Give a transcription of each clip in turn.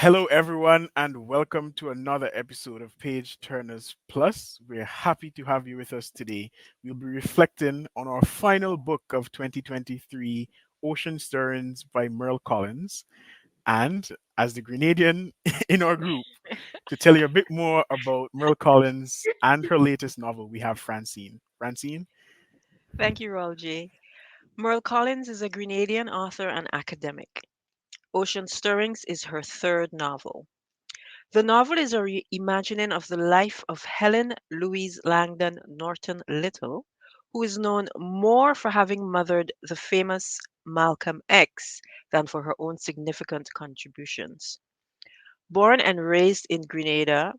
Hello, everyone, and welcome to another episode of Page Turners Plus. We're happy to have you with us today. We'll be reflecting on our final book of 2023, Ocean Stirrings by Merle Collins. And as the Grenadian in our group, to tell you a bit more about Merle Collins and her latest novel, we have Francine. Francine? Thank you, Roll J. Merle Collins is a Grenadian author and academic. Ocean Stirrings is her third novel. The novel is a reimagining of the life of Helen Louise Langdon Norton Little, who is known more for having mothered the famous Malcolm X than for her own significant contributions. Born and raised in Grenada,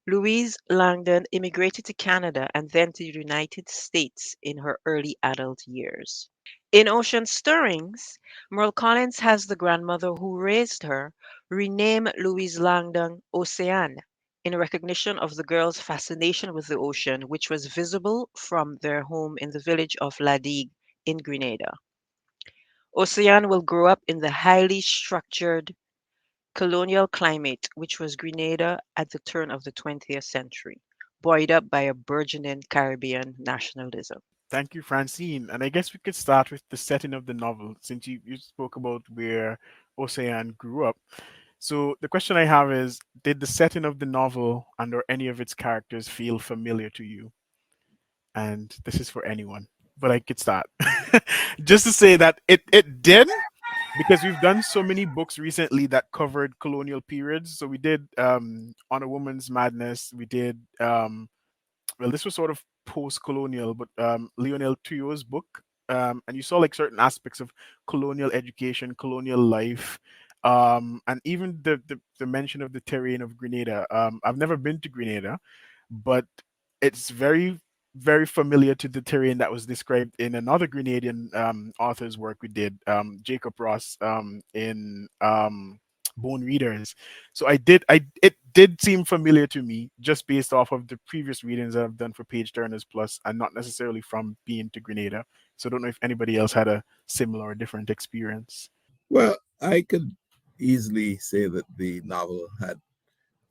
Louise Langdon immigrated to Canada and then to the United States in her early adult years. In Ocean Stirrings, Merle Collins has the grandmother who raised her rename Louise Langdon Océane in recognition of the girl's fascination with the ocean, which was visible from their home in the village of La Digue in Grenada. Océane will grow up in the highly structured colonial climate which was Grenada at the turn of the 20th century, buoyed up by a burgeoning Caribbean nationalism. Thank you, Francine. And I guess we could start with the setting of the novel, since you spoke about where Ocean grew up. So the question I have is, did the setting of the novel and or any of its characters feel familiar to you? And this is for anyone, but I could start. Just to say that it did, because we've done so many books recently that covered colonial periods. So we did On a Woman's Madness, we did well, this was sort of post-colonial, but Lionel Tuyo's book, and you saw like certain aspects of colonial education, colonial life, and even the mention of the terrain of Grenada. I've never been to Grenada, but it's very familiar to the terrain that was described in another Grenadian author's work we did, Jacob Ross, in Bone Readers. So it did seem familiar to me just based off of the previous readings that I've done for Page Turners Plus, and not necessarily from being to Grenada. So I don't know if anybody else had a similar or different experience. Well, I could easily say that the novel had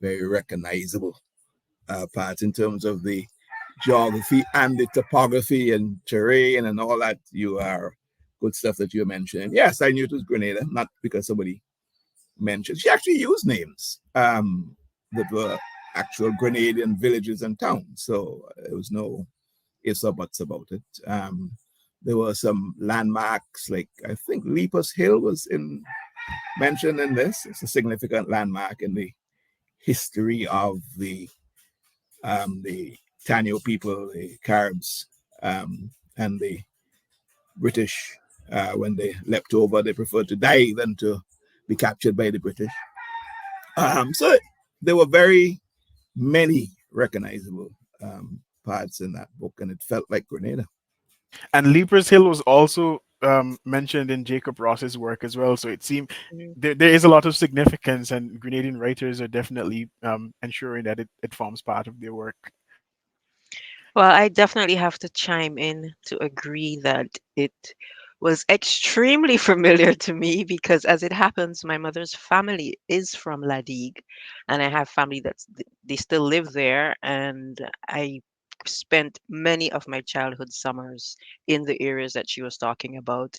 very recognizable parts in terms of the geography and the topography and terrain and all that. You are good stuff that you mentioned. Yes, I knew it was Grenada, not because somebody mentioned. She actually used names that were actual Grenadian villages and towns. So there was no ifs or buts about it. There were some landmarks, like I think Leapers Hill was mentioned in this. It's a significant landmark in the history of the Taino people, the Caribs, and the British. When they leapt over, they preferred to die than to be captured by the British. So there were very many recognizable parts in that book, and it felt like Grenada. And Leapers Hill was also mentioned in Jacob Ross's work as well. So it seemed Mhm. there is a lot of significance, and Grenadian writers are definitely ensuring that it forms part of their work. Well, I definitely have to chime in to agree that it was extremely familiar to me because, as it happens, my mother's family is from La Digue, and I have family they still live there, and I spent many of my childhood summers in the areas that she was talking about,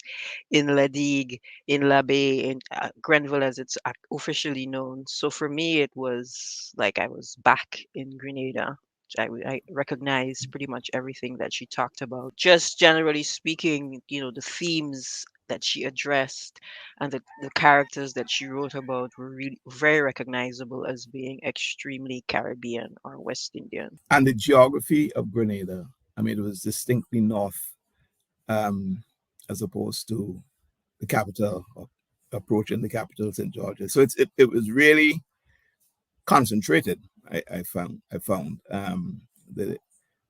in La Digue, in La Baie, in Grenville, as it's officially known. So for me, it was like I was back in Grenada. I recognize pretty much everything that she talked about. Just generally speaking, the themes that she addressed and the characters that she wrote about were really very recognizable as being extremely Caribbean or West Indian. And the geography of Grenada, I mean, it was distinctly north, um, as opposed to the capital, approaching the capital, St. George's. So it was really concentrated. I found the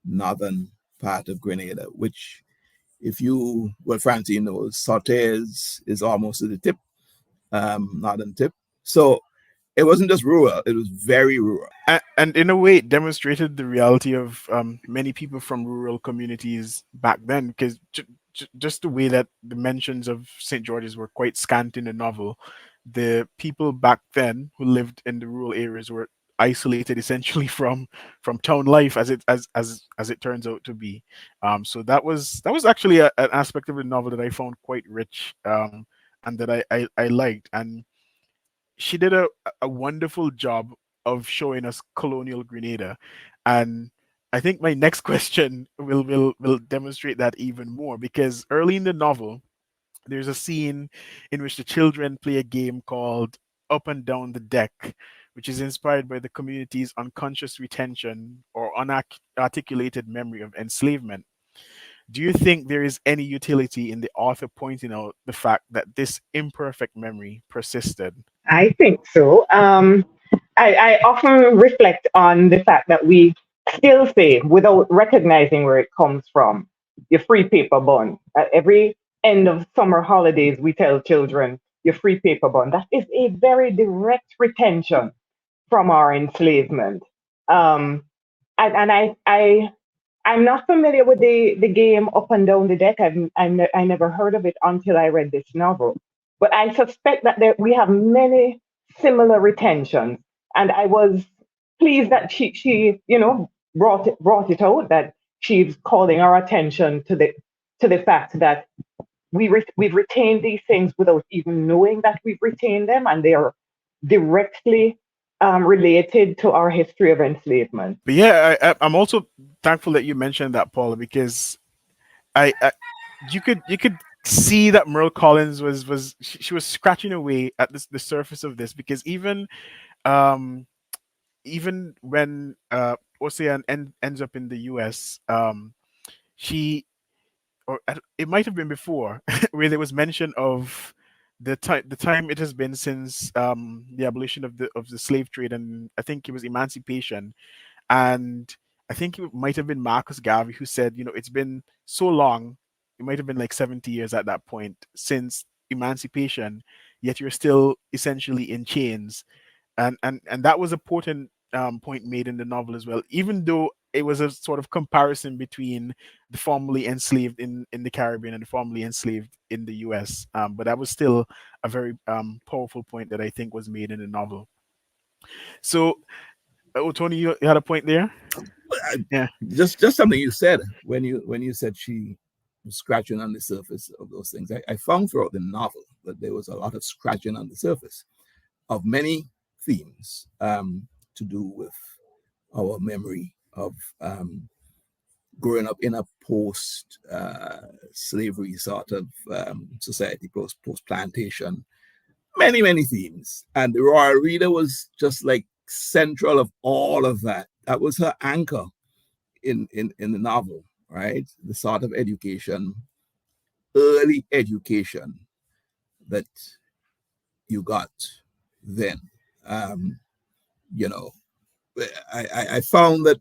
northern part of Grenada, which, if you, well, Francine knows, Sortes is almost at the tip, northern tip. So it wasn't just rural; it was very rural. And in a way, it demonstrated the reality of many people from rural communities back then, because just the way that the mentions of St. George's were quite scant in the novel, the people back then who lived in the rural areas were isolated essentially from town life as it turns out to be. So that was actually an aspect of the novel that I found quite rich, and that I liked. And she did a wonderful job of showing us colonial Grenada. And I think my next question will demonstrate that even more, because early in the novel there's a scene in which the children play a game called Up and Down the Deck, which is inspired by the community's unconscious retention or unarticulated memory of enslavement. Do you think there is any utility in the author pointing out the fact that this imperfect memory persisted? I think so. I often reflect on the fact that we still say, without recognizing where it comes from, your free paper bun. At every end of summer holidays, we tell children, your free paper bun. That is a very direct retention from our enslavement. Um, I'm not familiar with the game Up and Down the Deck. I never heard of it until I read this novel. But I suspect that we have many similar retentions. And I was pleased that she brought it out, that she's calling our attention to the fact that we've retained these things without even knowing that we've retained them, and they are directly related to our history of enslavement. But yeah, I'm also thankful that you mentioned that, Paula, because I you could see that Merle Collins she was scratching away at the surface of this, because um even when Ocean ends up in the US, she it might have been before where there was mention of the time it has been since the abolition of the slave trade, and I think it was emancipation. And I think it might have been Marcus Garvey who said, it's been so long, it might have been like 70 years at that point since emancipation, yet you're still essentially in chains. And that was a important point made in the novel as well, even though it was a sort of comparison between the formerly enslaved in the Caribbean and the formerly enslaved in the US. But that was still a very powerful point that I think was made in the novel. So, Tony, you had a point there? Yeah. Just something you said when you said she was scratching on the surface of those things. I found throughout the novel that there was a lot of scratching on the surface of many themes to do with our memory of growing up in a post slavery sort of society, post plantation. Many themes, and the Royal Reader was just like central of all of that. That was her anchor in the novel, right? The sort of education, early education that you got then. Um, you know, I found that,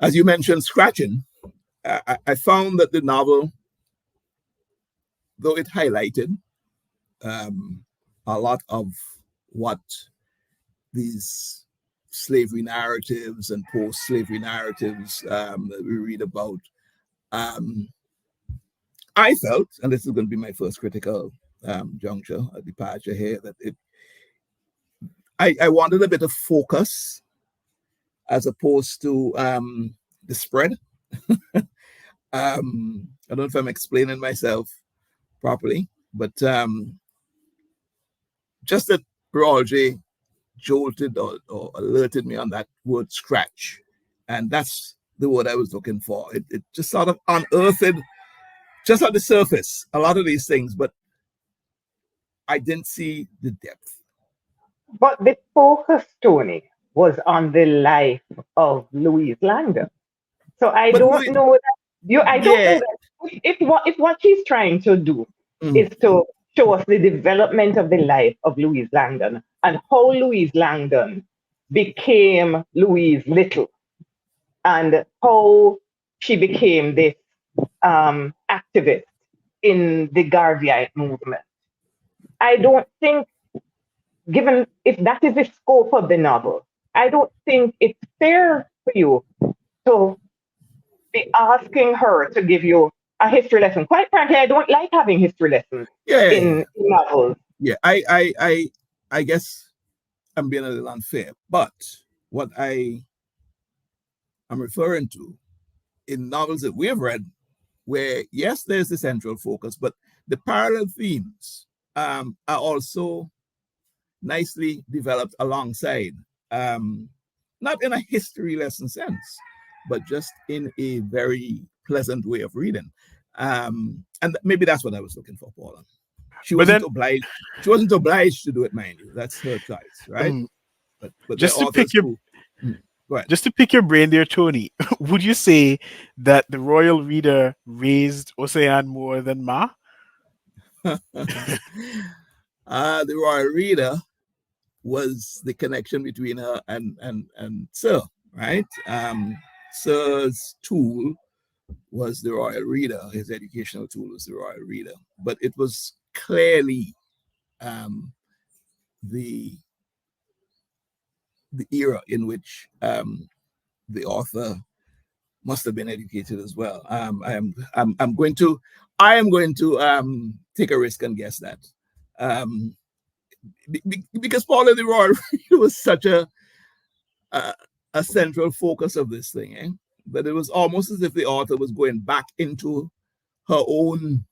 as you mentioned, scratching. I found that the novel, though it highlighted a lot of what these slavery narratives and post-slavery narratives that we read about, I felt, and this is going to be my first critical juncture, a departure here, that I wanted a bit of focus as opposed to the spread. I don't know if I'm explaining myself properly, but just that Roger jolted or alerted me on that word scratch. And that's the word I was looking for. It just sort of unearthed, just on the surface, a lot of these things, but I didn't see the depth. But the focus, Tony, was on the life of Louise Langdon. So I But don't know that I don't yeah, know that if what she's trying to do mm, is to show us the development of the life of Louise Langdon and how Louise Langdon became Louise Little, and how she became this activist in the Garveyite movement. I don't think, given if that is the scope of the novel, I don't think it's fair for you to be asking her to give you a history lesson. Quite frankly, I don't like having history lessons yeah, in novels. yeah, I guess I'm being a little unfair, but what I am referring to in novels that we have read, where yes, there's the central focus, but the parallel themes are also nicely developed alongside. Um, Not in a history lesson sense, but just in a very pleasant way of reading. And maybe that's what I was looking for, Paula. She But wasn't then, obliged. She wasn't obliged to do it, mind you. That's her choice, right? um, But there are just to pick authors your who. Go ahead. just to pick your brain there, Tony, would you say that the royal reader raised Ocean more than Ma? The royal reader was the connection between her and Sir, right? Sir's tool was the royal reader. His educational tool was the royal reader, but it was clearly um, the the era in which the author must have been educated as well. I am going to take a risk and guess that um, because Paul of the Royal was such a a central focus of this thing, eh? But it was almost as if the author was going back into her own.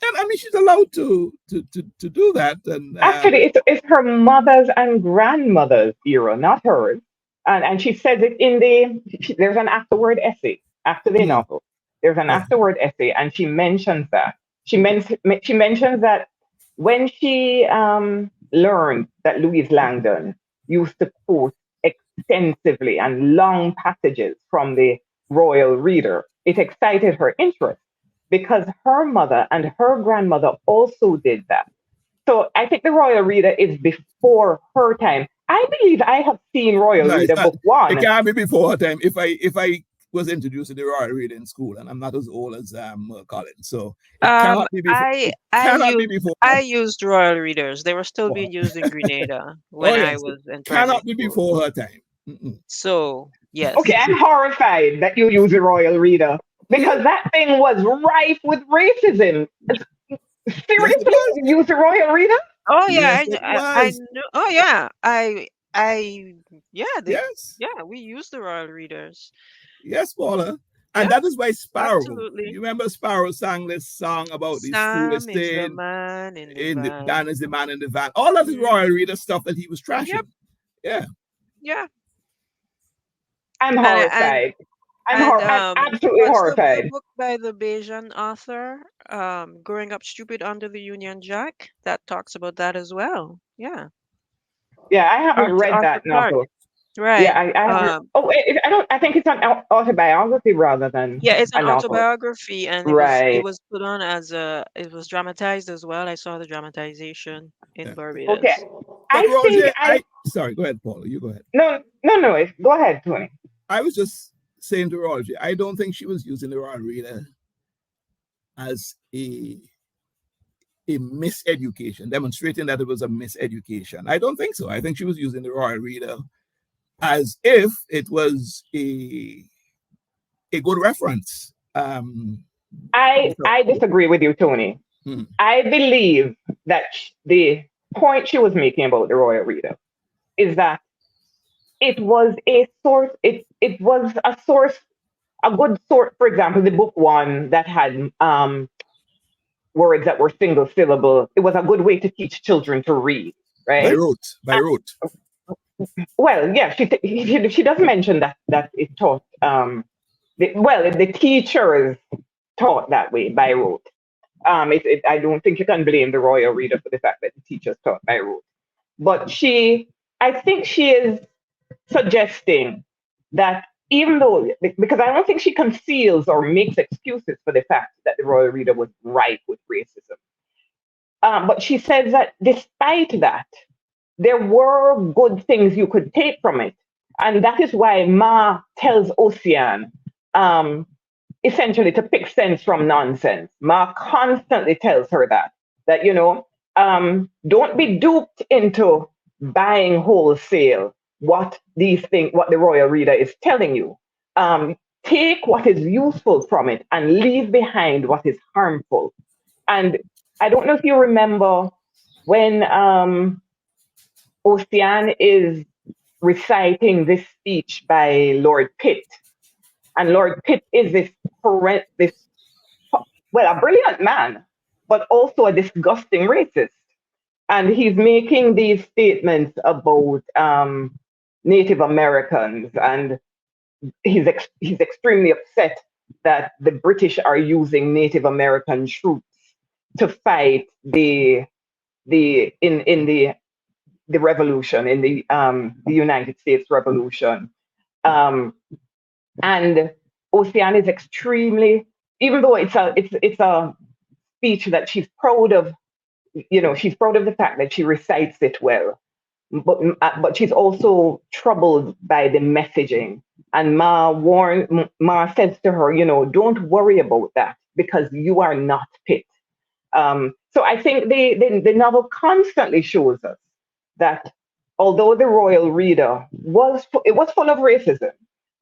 And I mean, she's allowed to do that, and Actually, it's her mother's and grandmother's era, not hers. And she says it in there's an afterword essay after the mm, novel. There's an yeah, afterword essay, and she mentions that. She mentions that when she learned that Louise Langdon used to quote extensively and long passages from the royal reader, it excited her interest because her mother and her grandmother also did that. So I think the Royal Reader is before her time. I believe I have seen Royal no, it's Reader not. book It one. can't be before her time. If I was introduced to the Royal Reader in school, and I'm not as old as Merle Collins, so it cannot be before. It cannot be before her. I used royal readers. They were still being used in Grenada Oh when I yes, it was in primary cannot be school. before her time. Mm-mm. So Okay, yes. I'm horrified that you use the Royal Reader Yeah, because that thing was rife with racism. yes, it Seriously, was. you use the Royal Reader? Oh Yes, yeah, it I was. know. Oh yeah, I yeah, Yes, we use the royal readers. yes, Paula. And Yeah, that is why Sparrow. absolutely. You remember Sparrow sang this song about these foolish Sam is the things man in the in the Dan van. is the man in the van. All that is Hmm. Royal Reader stuff that he was Yep. trashing. Yeah. Yeah. I'm And horrified. I'm absolutely what's the horrified. book by the Bayesian author? Growing Up Stupid Under the Union Jack. That talks about that as well. Yeah. Yeah, I haven't read Arthur that Clarke. novel. Yeah, Right. I haven't. Oh, I don't. I think it's an autobiography rather than Yeah, it's a an novel. autobiography, and it Right. was put on as it was dramatized as well. I saw the dramatization in Yeah. Okay. Barbados. But I think Roger, I sorry, go ahead, Paula. You go ahead. no. Go ahead, Tony. I was just saying to Roger, I don't think she was using the Royal Reader as a miseducation, demonstrating that it was a miseducation. I don't think so. I think she was using the Royal Reader as if it was a good reference. I disagree with you, Tony. Hmm. I believe that the point she was making about the Royal Reader is that it was a source. It was a source, a good source. For example, the book one that had words that were single syllable. It was a good way to teach children to read, By right? rote, by rote. Well, yeah, she does mention that it taught the teachers taught that way by rote. I don't think you can blame the royal reader for the fact that the teachers taught by rote. But I think she is suggesting that even though, because I don't think she conceals or makes excuses for the fact that the royal reader was rife with racism. But she says that despite that, there were good things you could take from it. And that is why Ma tells Ocean essentially to pick sense from nonsense. Ma constantly tells her that don't be duped into buying wholesale what the royal reader is telling you. Take what is useful from it and leave behind what is harmful. And I don't know if you remember when Ocean is reciting this speech by Lord Pitt, and Lord Pitt is this well, a brilliant man, but also a disgusting racist. And he's making these statements about Native Americans, and he's extremely upset that the British are using Native American troops to fight the revolution in the United States Revolution. Um, and Ocean is extremely, even though it's a speech that she's proud of, she's proud of the fact that she recites it well, but she's also troubled by the messaging. And Ma says to her, don't worry about that because you are not Pitt. So I think the novel constantly shows us that although the royal reader was full of racism,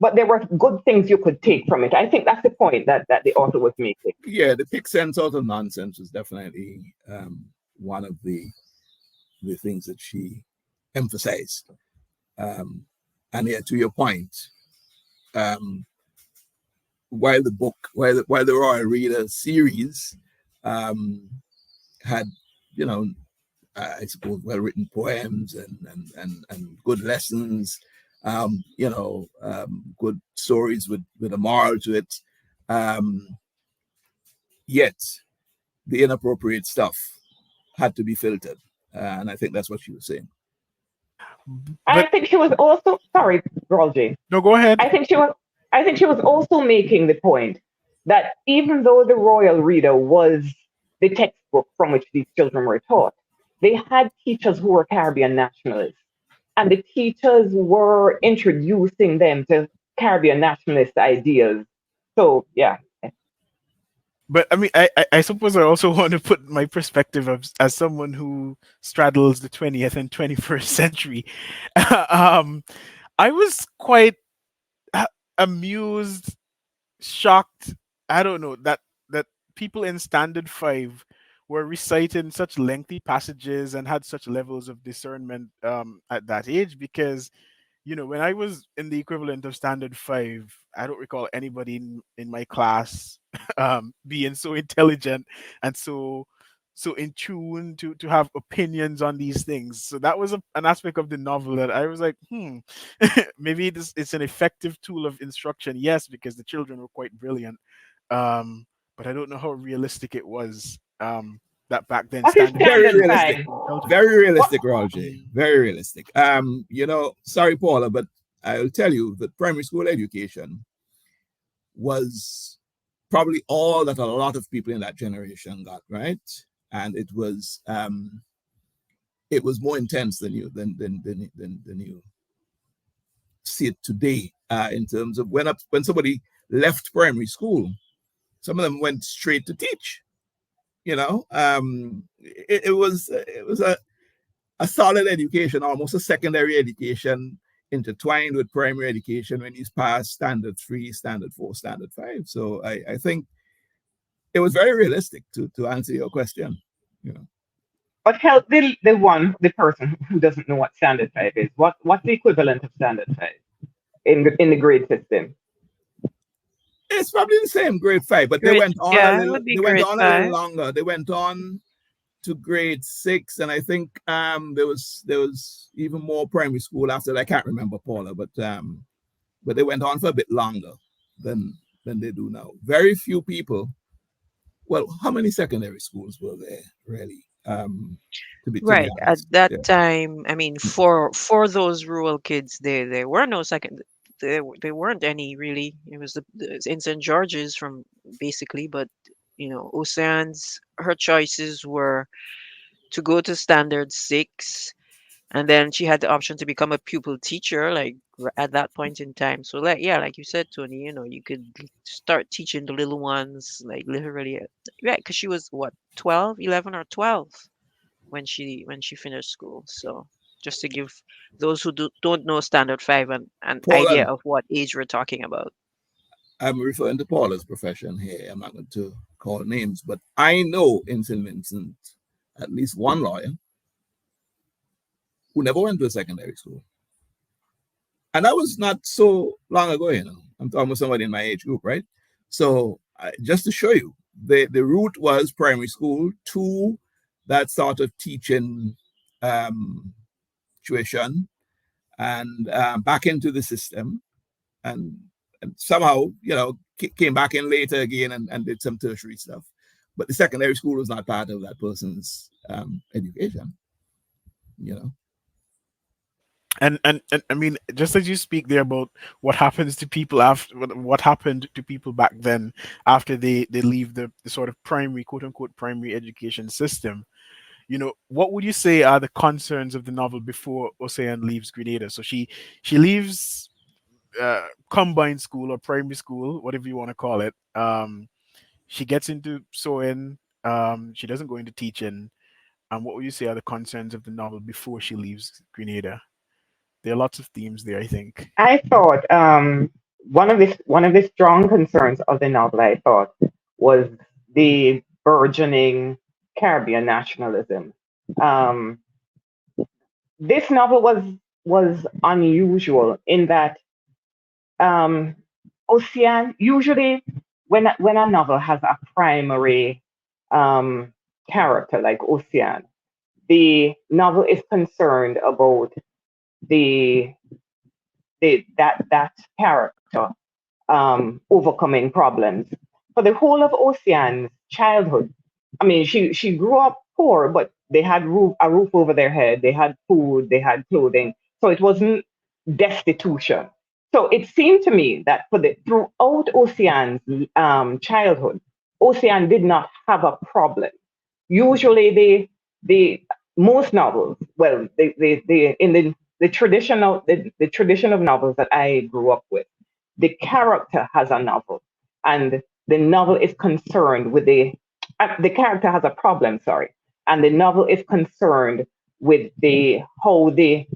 but there were good things you could take from it. I think that's the point that the author was making. Yeah, the pick sense out of nonsense was definitely one of the things that she emphasized. Um, and yeah, to your point, um, while the Royal Reader series um, had, you know, I suppose well written poems and good lessons, good stories with a moral to it. Um, Yet the inappropriate stuff had to be filtered, and I think that's what she was saying. I But think she was also sorry, Roger. no, go ahead. I think she was I think she was also making the point that even though the royal reader was the textbook from which these children were taught, they had teachers who were Caribbean nationalists. And the teachers were introducing them to Caribbean nationalist ideas. So yeah. But I mean, I suppose I also want to put my perspective as someone who straddles the 20th and 21st century. um, I was quite uh, amused, shocked. I don't know that people in Standard Five were reciting such lengthy passages and had such levels of discernment at that age because when I was in the equivalent of standard five, I don't recall anybody in my class being so intelligent and so in tune to have opinions on these things. So that was an aspect of the novel that I was like, maybe it's an effective tool of instruction. Yes, because the children were quite brilliant. But I don't know how realistic it was. That back then What is standard five Very standard children were realistic, five? so intelligent. very What realistic, Roger. Very realistic. Sorry, Paula, but I'll tell you that primary school education was probably all that a lot of people in that generation got, right? And it was more intense than you see it today, in terms of when somebody left primary school, some of them went straight to teach. It was a solid education, almost a secondary education, intertwined with primary education when he's past standard 3, standard 4, standard 5. So I think it was very realistic to answer your question. You know, But help the person who doesn't know what standard five is. What's the equivalent of standard five in the grade system? it's probably the same grade 5, but Grade, yeah, it would be they went grade on a little five. longer. They went on to grade 6, and I think there was even more primary school after that. I can't remember, Paula, but they went on for a bit longer than they do now. Very few people. Well, how many secondary schools were there really? To be Right. At honest, that yeah. time, I mean, for those rural kids, there were no second. There weren't any really. It was it's in St. George's from basically, but Ocean's her choices were to go to Standard Six, and then she had the option to become a pupil teacher, like at that point in time. So, like, yeah, like you said, Tony, you could start teaching the little ones, like literally, right? Because she was what, 12, 11, or 12 when she finished school. So just to give those who don't know Standard Five an idea Paula, of what age we're talking about. I'm referring to Paula's profession here. I'm not going to call names, but I know in St. Vincent at least one lawyer who never went to a secondary school. And that was not so long ago, you know. I'm talking about somebody in my age group, right? So just to show you, the route was primary school to that sort of teaching tuition and back into the system. And somehow, you know, came back in later again and did some tertiary stuff. But the secondary school was not part of that person's education, you know. And I mean, just as you speak there about what happens to people after what happened to people back then after they leave the sort of primary, quote unquote, primary education system, you know, what would you say are the concerns of the novel before Ocean leaves Grenada? So she leaves combined school or primary school, whatever you want to call it. She gets into sewing. She doesn't go into teaching. And what would you say are the concerns of the novel before she leaves Grenada? There are lots of themes there, I think. I thought one of the strong concerns of the novel, I thought, was the burgeoning Caribbean nationalism. Um, this novel was unusual in that Ocean usually when a novel has a primary um, character like Ocean, the novel is concerned about the that character overcoming problems. For the whole of Ocean's childhood, I mean, she grew up poor, but they had a roof over their head, they had food, they had clothing, so it wasn't destitution. So it seemed to me that for the throughout Ocean's childhood, Ocean did not have a problem. Usually, the most novels, well, the in the tradition of novels that I grew up with, the character has a novel, and the novel is concerned with the character has a problem, sorry, and the novel is concerned with the how the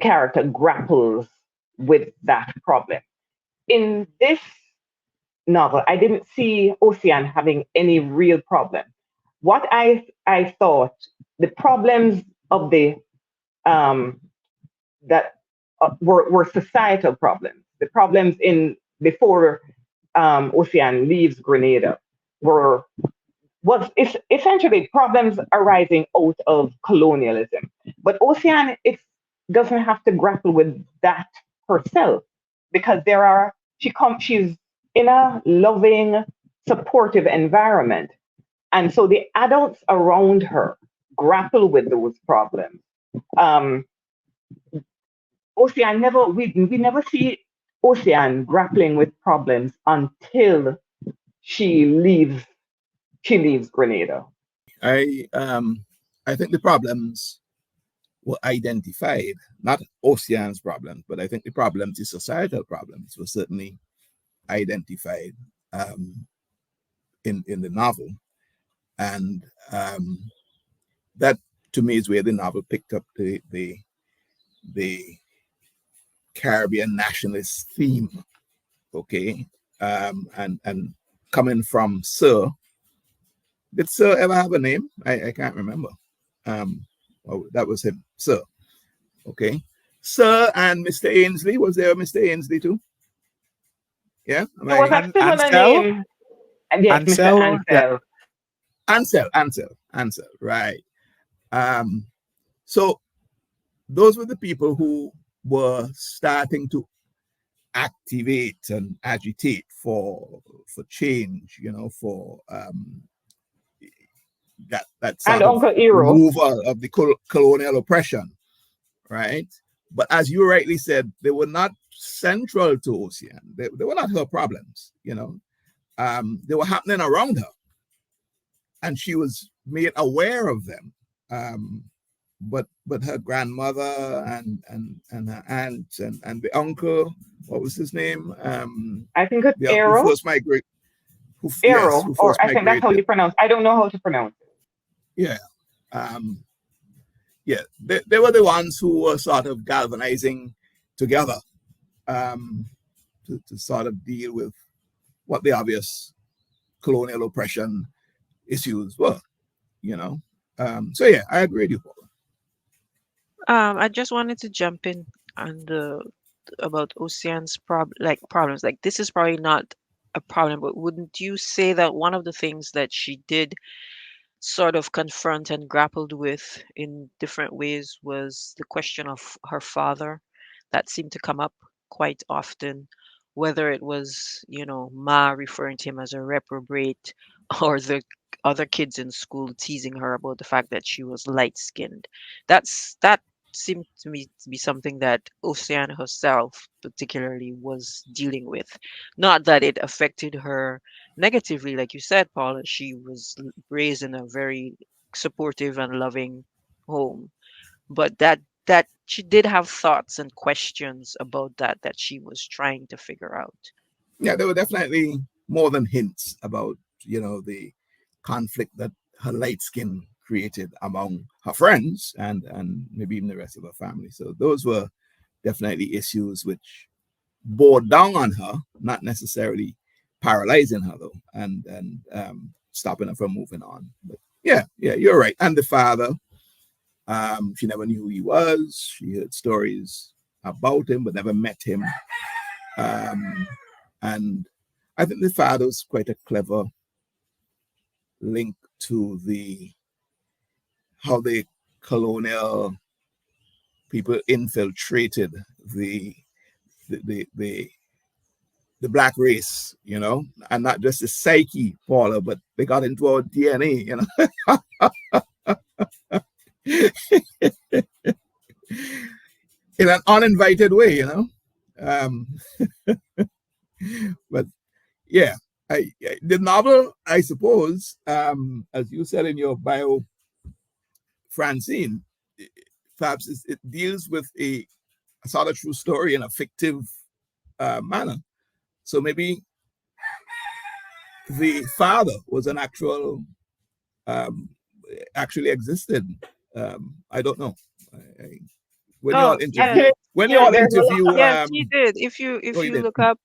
character grapples with that problem. In this novel, I didn't see Ocean having any real problem. What I thought the problems of the um, that were societal problems. The problems in before Ocean leaves Grenada were was essentially problems arising out of colonialism. But Ocean it doesn't have to grapple with that herself because she's in a loving, supportive environment. And so the adults around her grapple with those problems. Um, Ocean never we never see Ocean grappling with problems until she leaves she leaves Grenada. I um I think the problems were identified, not Ocean's problems, but I think the problems, the societal problems, were certainly identified um, in the novel, and that to me is where the novel picked up the Caribbean nationalist theme. Okay, and coming from Sir, did Sir ever have a name? I can't remember. Oh, that was him, Sir. Okay, Sir and Mr. Ainsley. Was there a Mr. Ainsley too? Yeah, am There was I a similar Ansel, name, and yes, Mr. Ansel, yeah. Ansel. Ansel, right. Um, so those were the people who were starting to activate and agitate for change, you know, for that And sort of Uncle Ero. removal of the colonial oppression, right? But as you rightly said, they were not central to Ocean. They were not her problems, you know. They were happening around her, and she was made aware of them. But her grandmother and her aunt and the uncle, what was his name? I think it's The uncle who Ero. first migrated, Ero, who or first I think that's how migrated. you pronounce. I don't know how to pronounce it. Yeah, um, yeah, they were the ones who were sort of galvanizing together. Um, to sort of deal with what the obvious colonial oppression issues were, you know. So yeah, I agree with you, Paul. I just wanted to jump in on the about Ocean's problems. Like this is probably not a problem, but wouldn't you say that one of the things that she did sort of confront and grappled with in different ways was the question of her father that seemed to come up quite often, whether it was, Ma referring to him as a reprobate or the other kids in school teasing her about the fact that she was light skinned. That seemed to me to be something that Oceana herself particularly was dealing with. Not that it affected her negatively, like you said, Paula. She was raised in a very supportive and loving home, but that she did have thoughts and questions about that she was trying to figure out. Yeah, there were definitely more than hints about, the conflict that her light skin created among her friends and maybe even the rest of her family. So those were definitely issues which bore down on her, not necessarily paralyzing her though, and stopping her from moving on. But yeah, you're right. And the father, she never knew who he was. She heard stories about him, but never met him. Um, and I think the father was quite a clever link to the how the colonial people infiltrated the the the, the, the black race, and not just the psyche, Paula, but they got into our DNA, in an uninvited way. Um, but yeah, the novel, I suppose, as you said in your bio, Francine, perhaps it deals with a sort of true story in a fictive manner. So maybe the father was an um, actually existed. I don't know. I, when you all Oh, interview, yeah. There, when you Yeah, all there's a lot interview, of yes, he did. If you oh, if you you did. look up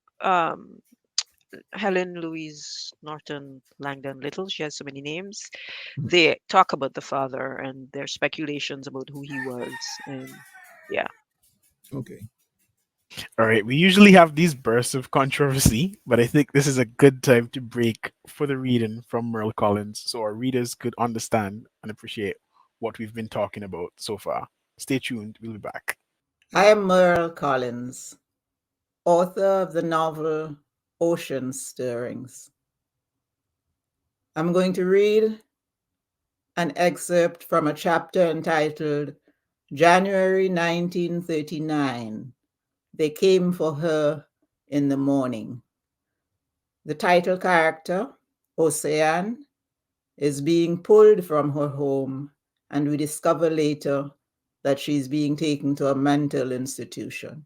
Helen, Louise, Norton, Langdon, Little, she has so many names. They talk about the father and their speculations about who he was, and yeah. Okay. All right, we usually have these bursts of controversy, but I think this is a good time to break for the reading from Merle Collins so our readers could understand and appreciate what we've been talking about so far. Stay tuned, we'll be back. I am Merle Collins, author of the novel Ocean Stirrings. I'm going to read an excerpt from a chapter entitled January 1939. They came for her in the morning. The title character, Ocean, is being pulled from her home, and we discover later that she's being taken to a mental institution.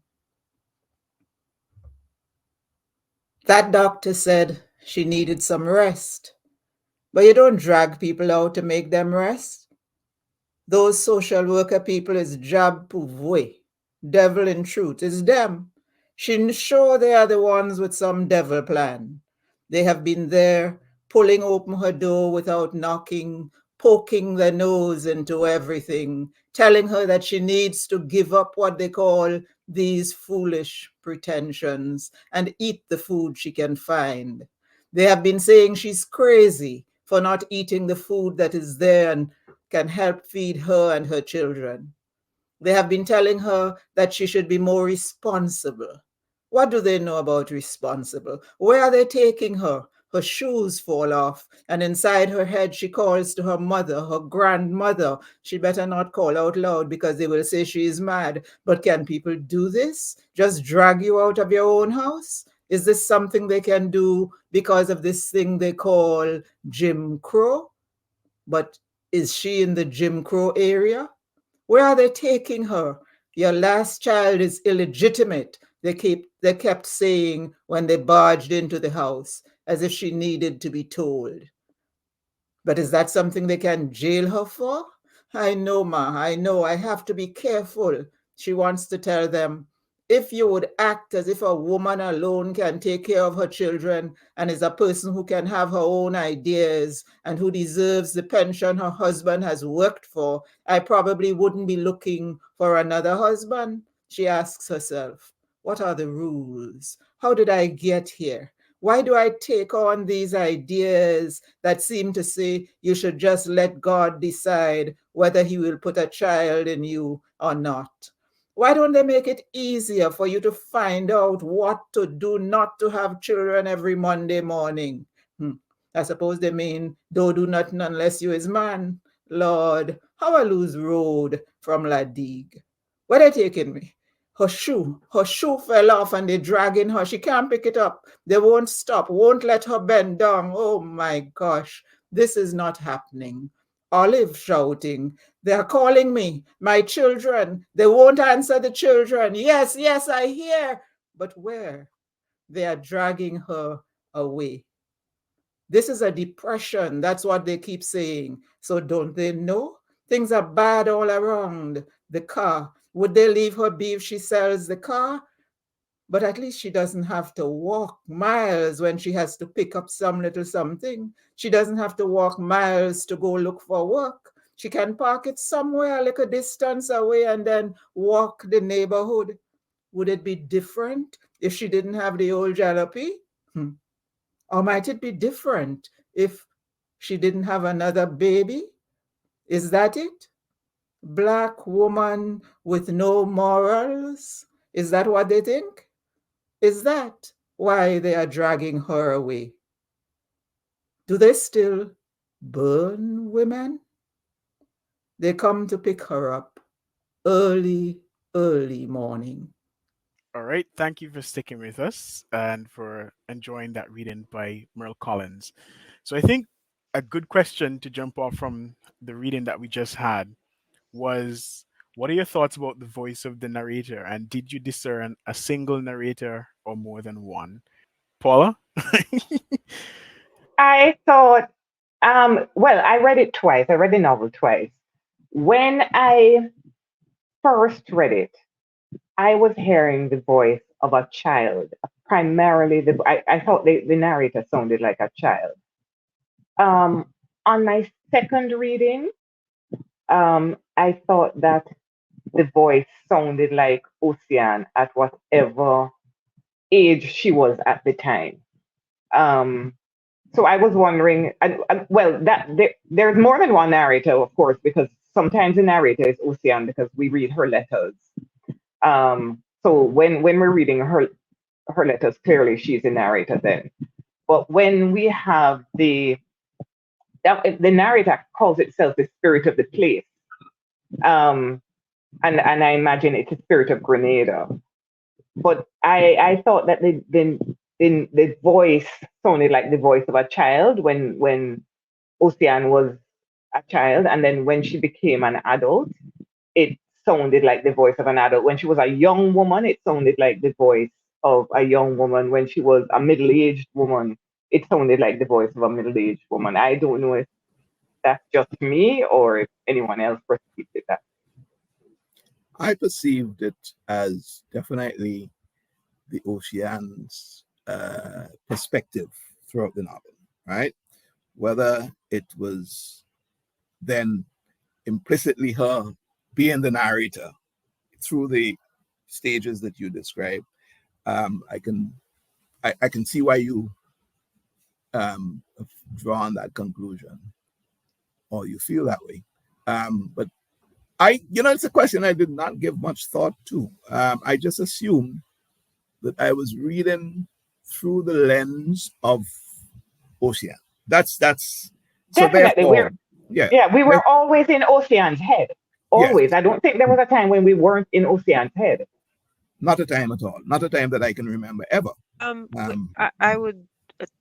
That doctor said she needed some rest, but you don't drag people out to make them rest. Those social worker people is job pouvoir, devil in truth. It's them. She's sure they are the ones with some devil plan. They have been there pulling open her door without knocking, poking their nose into everything, telling her that she needs to give up what they call these foolish pretensions and eat the food she can find. They have been saying she's crazy for not eating the food that is there and can help feed her and her children. They have been telling her that she should be more responsible. What do they know about responsible? Where are they taking her? Her shoes fall off, and inside her head she calls to her mother, her grandmother. She better not call out loud because they will say she is mad. But can people do this? Just drag you out of your own house? Is this something they can do because of this thing they call Jim Crow? But is she in the Jim Crow area? Where are they taking her? Your last child is illegitimate, they kept saying when they barged into the house, as if she needed to be told. But is that something they can jail her for? I know, Ma, I know. I have to be careful. She wants to tell them. if you would act as if a woman alone can take care of her children and is a person who can have her own ideas and who deserves the pension her husband has worked for, I probably wouldn't be looking for another husband. She asks herself, what are the rules? How did I get here? Why do I take on these ideas that seem to say you should just let God decide whether He will put a child in you or not? Why don't they make it easier for you to find out what to do not to have children every Monday morning? I suppose they mean don't do nothing unless you is man. Lord, how I lose road from La Digue. Where they taking me? Her shoe fell off and they're dragging her. She can't pick it up. They won't stop, won't let her bend down. Oh my gosh, this is not happening. Olive shouting, they're calling me, my children. They won't answer the children. Yes, yes, I hear. But where? They are dragging her away. This is a depression. That's what they keep saying. So don't they know? Things are bad all around. The car. Would they leave her be if she sells the car? But at least she doesn't have to walk miles when she has to pick up some little something. She doesn't have to walk miles to go look for work. She can park it somewhere like a distance away and then walk the neighborhood. Would it be different if she didn't have the old jalopy? Hmm. Or might it be different if she didn't have another baby? Is that it? Black woman with no morals? Is that what they think? Is that why they are dragging her away? Do they still burn women? They come to pick her up early, early morning. All right. Thank you for sticking with us and for enjoying that reading by Merle Collins. So I think a good question to jump off from the reading that we just had was, what are your thoughts about the voice of the narrator? And did you discern a single narrator or more than one? Paula? I thought, well, I read it twice. I read the novel twice. When I first read it, I was hearing the voice of a child. Primarily, I thought the narrator sounded like a child. Um, on my second reading, I thought that the voice sounded like Ocean at whatever age she was at the time. Um, so I was wondering, well, there's more than one narrator, of course, because sometimes the narrator is Ocean because we read her letters. So when we're reading her letters, clearly she's the narrator then. But when we have the narrator calls itself the spirit of the place, um, and I imagine it's the spirit of Grenada. But I thought that the voice sounded like the voice of a child when Ocean was a child, and then when she became an adult, it sounded like the voice of an adult. When she was a young woman, it sounded like the voice of a young woman. When she was a middle-aged woman, it sounded like the voice of a middle-aged woman. I don't know if that's just me or if anyone else perceived it that. I perceived it as definitely the ocean's perspective throughout the novel, right? Whether it was then implicitly her being the narrator through the stages that you described, I can see why you have drawn that conclusion or you feel that way. But it's a question I did not give much thought to. I just assumed that I was reading through the lens of Ocean. That's so Definitely, therefore, yeah, we were always in Ocean's head. yes, Always. I don't think there was a time when we weren't in Ocean's head. not a time at all, not a time that I can remember ever. Um, I would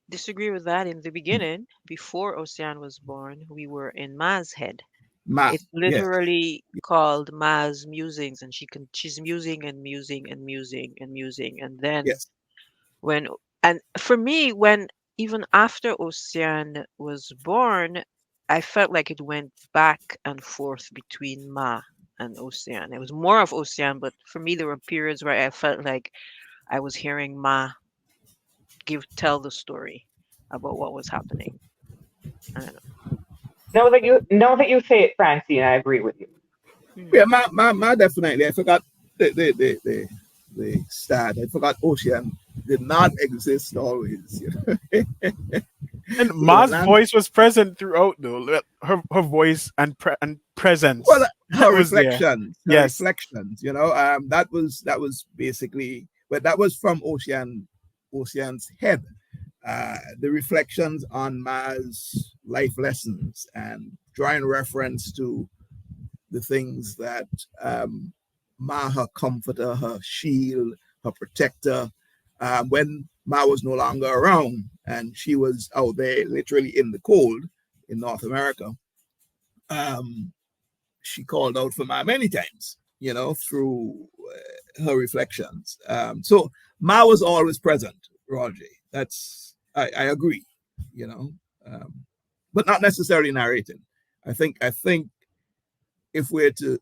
disagree with that. In the beginning, before Ocean was born, we were in Ma's head. It's yes, literally called Ma's musings, and she's musing and musing and musing and musing, and then yes, when and for me, when even after Ocean was born, I felt like it went back and forth between Ma. and Ocean. It was more of Ocean, but for me there were periods where I felt like I was hearing Ma give tell the story about what was happening. I don't Now that you say it, Francine, I agree with you. know. Yeah, my definitely. I forgot the start. I forgot Ocean did not exist always. You know? And So Ma's Lang, voice was present throughout, though. Her voice and well, presence her was there. reflections, Yes. that was basically, but that was from Ocean's head. The reflections on Ma's life lessons and drawing reference to the things that Ma, her comforter, her shield, her protector, when Ma was no longer around and she was out there literally in the cold in North America, um, she called out for Ma many times, through her reflections. So Ma was always present, Roger. I agree, you know, um, but not necessarily narrating. I think if we're to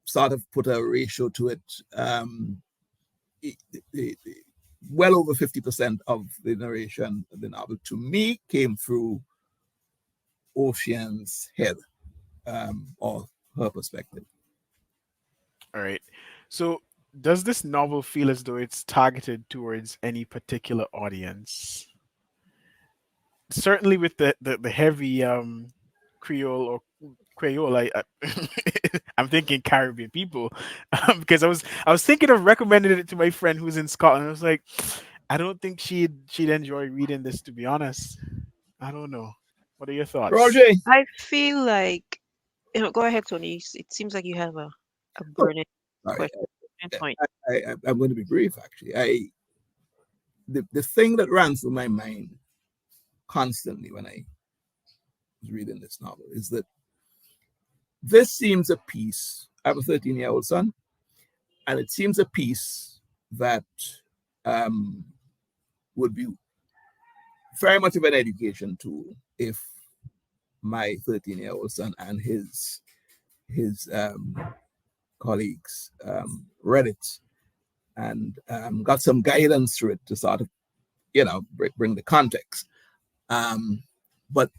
sort of put a ratio to it, it, it, it well over 50% of the narration of the novel to me came through Ocean's head, or her perspective. All right. So, does this novel feel as though it's targeted towards any particular audience? Certainly, with the heavy Creole or Creole, I'm thinking Caribbean people, because I was thinking of recommending it to my friend who's in Scotland. I was like, I don't think she'd enjoy reading this, to be honest. I don't know. What are your thoughts? Roger, I feel like, go ahead, Tony. It seems like you have a oh, burning sorry, question and point. I'm going to be brief actually. The thing that ran through my mind constantly when I was reading this novel is that this seems a piece. I have a 13-year-old son, and it seems a piece that um, would be very much of an education tool if my 13-year-old son and his colleagues read it and got some guidance through it to sort of bring the context. Um, but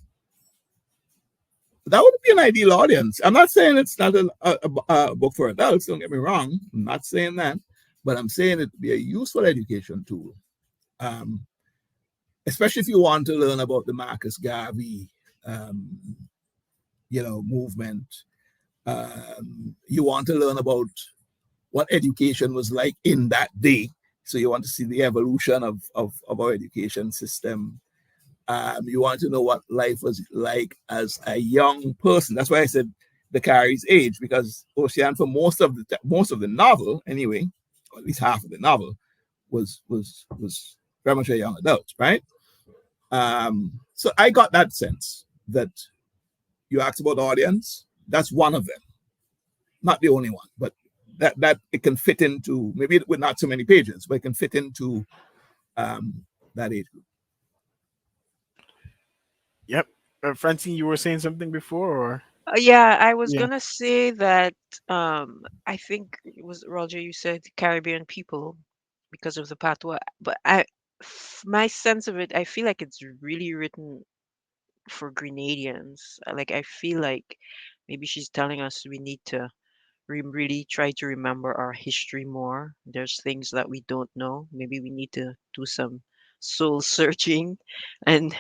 that would be an ideal audience. I'm not saying it's not a book for adults. Don't get me wrong. I'm not saying that, but I'm saying it would be a useful education tool, um, especially if you want to learn about the Marcus Garvey, um, movement. You want to learn about what education was like in that day. So you want to see the evolution of our education system. You want to know what life was like as a young person. That's why I said the Carrie's age, because Ocean, for most of the novel, anyway, or at least half of the novel, was very much a young adult, right? So I got that sense that you asked about audience. That's one of them, not the only one, but that it can fit into, maybe with not so many pages, but it can fit into that age group. Yep. Francine, you were saying something before, or Yeah, I was yeah? gonna say that I think it was Roger, you said Caribbean people because of the patois, but my sense of it, I feel like it's really written for Grenadians. Like I feel like maybe she's telling us we need to really try to remember our history more. There's things that we don't know. Maybe we need to do some soul searching and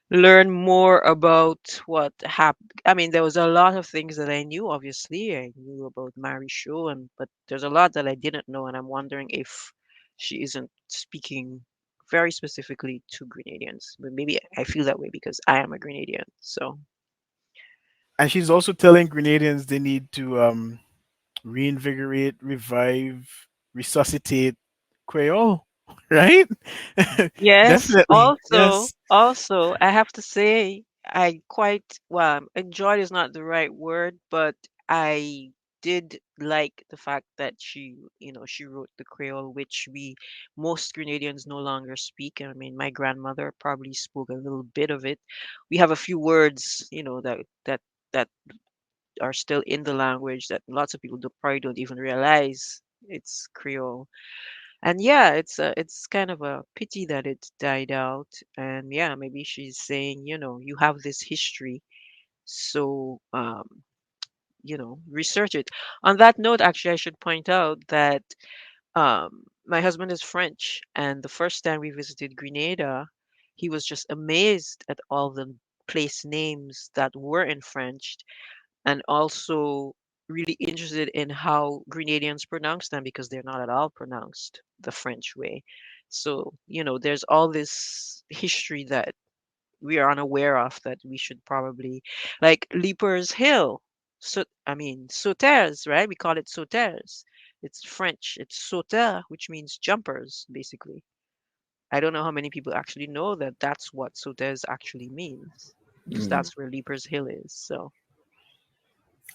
learn more about what happened. I mean, there was a lot of things that I knew. Obviously, I knew about Mary Shaw, and but there's a lot that I didn't know, and I'm wondering if she isn't speaking very specifically to Grenadians. But maybe I feel that way because I am a Grenadian. So And she's also telling Grenadians they need to reinvigorate, revive, resuscitate Creole, right? yes, Definitely. also, Yes. also, I have to say, I quite, well, enjoyed is not the right word, but I did like the fact that she wrote the Creole, which most Grenadians no longer speak. I mean, my grandmother probably spoke a little bit of it. We have a few words, that are still in the language that lots of people probably don't even realize it's Creole. And yeah, it's kind of a pity that it died out. And yeah, maybe she's saying, you have this history, so research it. On that note, actually, I should point out that my husband is French, and the first time we visited Grenada, he was just amazed at all the place names that were in French, and also really interested in how Grenadians pronounce them because they're not at all pronounced the French way. So, there's all this history that we are unaware of that we should probably, like Leaper's Hill. So, I mean, sauteurs, right? We call it sauteurs. It's French. It's sauteur, which means jumpers, basically. I don't know how many people actually know that that's what sauteurs actually means, because Mm. that's where Leaper's Hill is. So,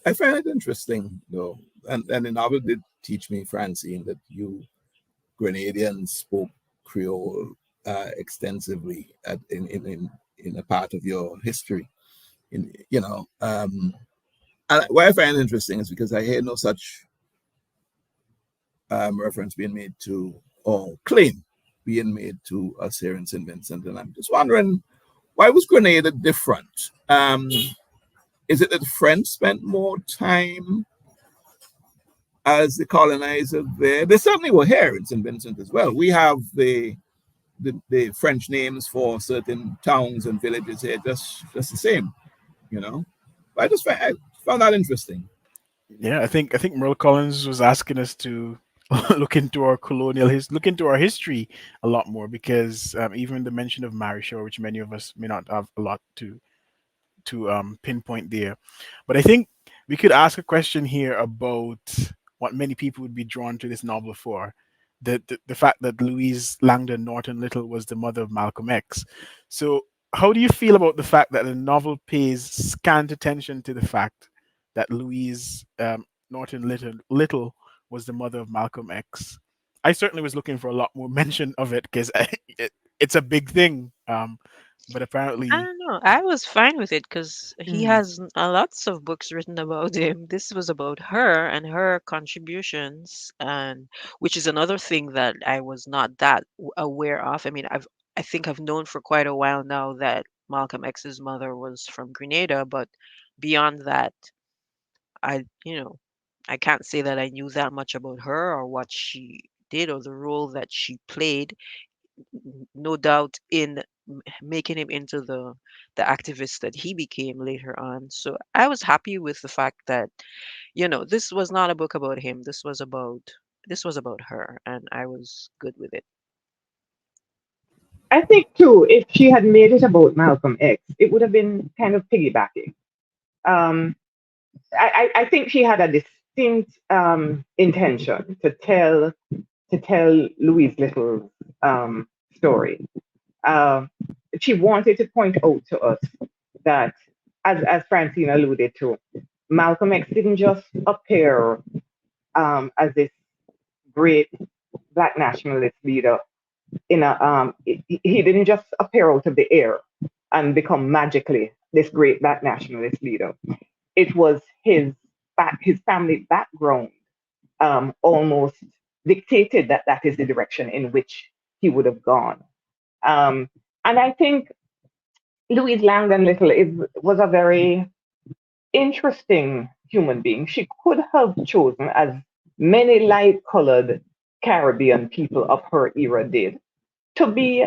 I find it interesting, though, and the novel did teach me, Francine, that you Grenadians spoke Creole extensively in a part of your history. In and what I find interesting is because I hear no such reference being made to or claim being made to us here in St. Vincent, and I'm just wondering why was Grenada different? Is it that the French spent more time as the colonizer there? They certainly were here in St. Vincent as well. We have the French names for certain towns and villages here, just the same, you know. But I found that interesting. Yeah, I think Merle Collins was asking us to look into our look into our history a lot more because even the mention of Mary Shore, which many of us may not have a lot to pinpoint there. But I think we could ask a question here about what many people would be drawn to this novel for. The fact that Louise Langdon Norton Little was the mother of Malcolm X. So, how do you feel about the fact that the novel pays scant attention to the fact that Louise Norton Little was the mother of Malcolm X? I certainly was looking for a lot more mention of it because it's a big thing. But I apparently, don't know. I was fine with it because he mm, has lots of books written about him. This was about her and her contributions, and which is another thing that I was not that aware of. I mean, I think I've known for quite a while now that Malcolm X's mother was from Grenada, but beyond that, I can't say that I knew that much about her or what she did or the role that she played, no doubt in making him into the activist that he became later on. So I was happy with the fact that, this was not a book about him. This was about her, and I was good with it. I think too, if she had made it about Malcolm X, it would have been kind of piggybacking. Um, I think she had a distinct intention to tell Louise Little's story. Um, she wanted to point out to us that, as Francine alluded to, Malcolm X didn't just appear as this great black nationalist leader he didn't just appear out of the air and become magically this great black nationalist leader. It was his family background almost dictated that that is the direction in which he would have gone. Um, and I think Louise Langdon Little was a very interesting human being. She could have chosen, as many light colored Caribbean people of her era did, to be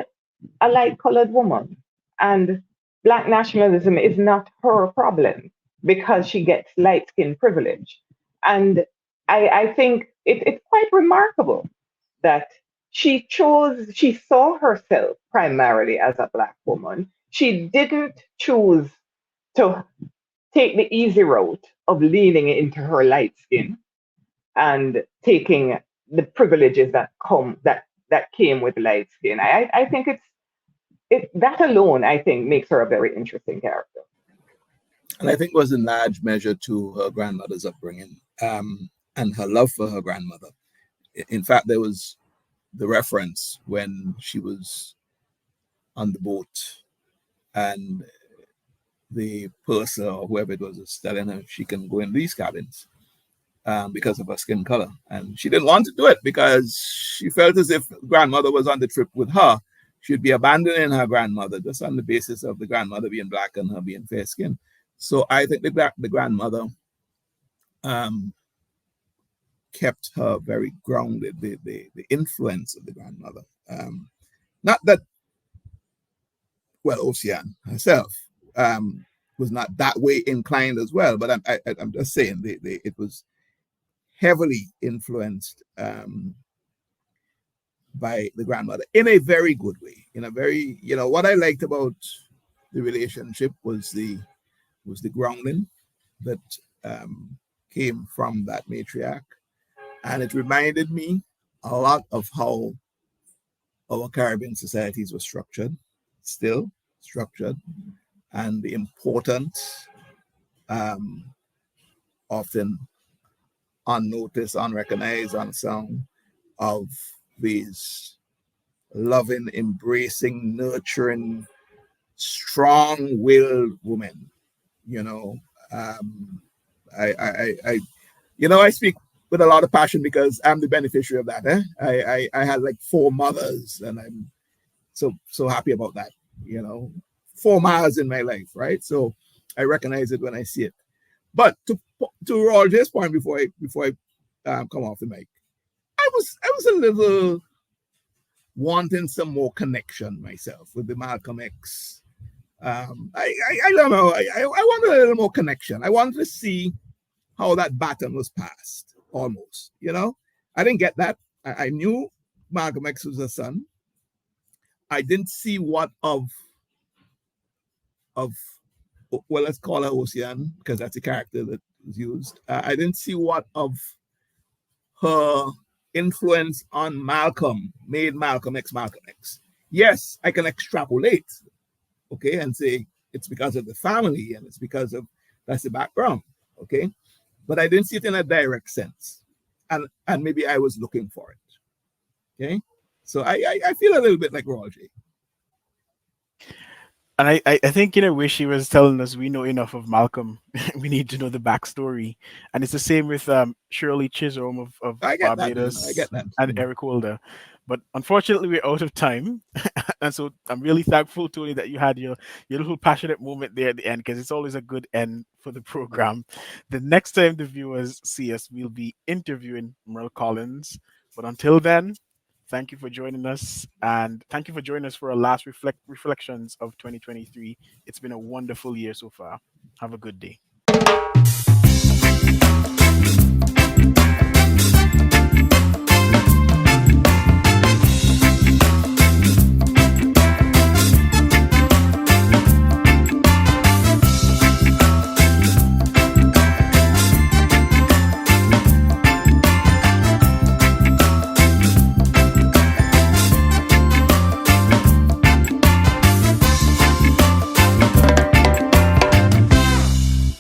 a light colored woman. And black nationalism is not her problem because she gets light skin privilege. And I think it's quite remarkable that she saw herself primarily as a black woman. She didn't choose to take the easy route of leaning into her light skin and taking the privileges that came with light skin. I think that alone, I think, makes her a very interesting character. And I think it was in large measure to her grandmother's upbringing and her love for her grandmother. In fact, there was the reference when she was on the boat and the purser or whoever it was telling her she can go in these cabins because of her skin color. And she didn't want to do it because she felt as if grandmother was on the trip with her. She'd be abandoning her grandmother just on the basis of the grandmother being black and her being fair skinned. So I think the grandmother um, kept her very grounded, the influence of the grandmother. Not that, well, Ocean herself was not that way inclined as well, but I'm just saying it was heavily influenced by the grandmother in a very good way. In a very, what I liked about the relationship was the grounding that came from that matriarch, and it reminded me a lot of how our Caribbean societies were structured, still structured, and the importance, um, often unnoticed, unrecognized, unsung, of these loving, embracing, nurturing, strong-willed women. You know, um, I I speak with a lot of passion because I'm the beneficiary of that. I had like four mothers, and I'm so happy about that. You know, four mothers in my life, right? So I recognize it when I see it. But to Roger's point, before I come off the mic, I was a little wanting some more connection myself with the Malcolm X. I don't know. I wanted a little more connection. I wanted to see how that baton was passed, almost. I didn't get that. I knew Malcolm X was a son. I didn't see what of well, let's call her Ocean because that's the character that was used. I didn't see what of her influence on Malcolm made Malcolm X Malcolm X. Yes, I can extrapolate, okay, and say it's because of the family and it's because of that's the background, okay, but I didn't see it in a direct sense, and maybe I was looking for it, okay. So I feel a little bit like Roger. And I think in a way she was telling us we know enough of Malcolm. We need to know the backstory. And it's the same with Shirley Chisholm of I get that, man. I Barbados get that. and Eric Holder. But unfortunately we're out of time. And so I'm really thankful, Tony, that you had your little passionate moment there at the end, because it's always a good end for the program. The next time the viewers see us, we'll be interviewing Merle Collins. But until then, thank you for joining us, and thank you for joining us for our last reflections of 2023. It's been a wonderful year so far. Have a good day.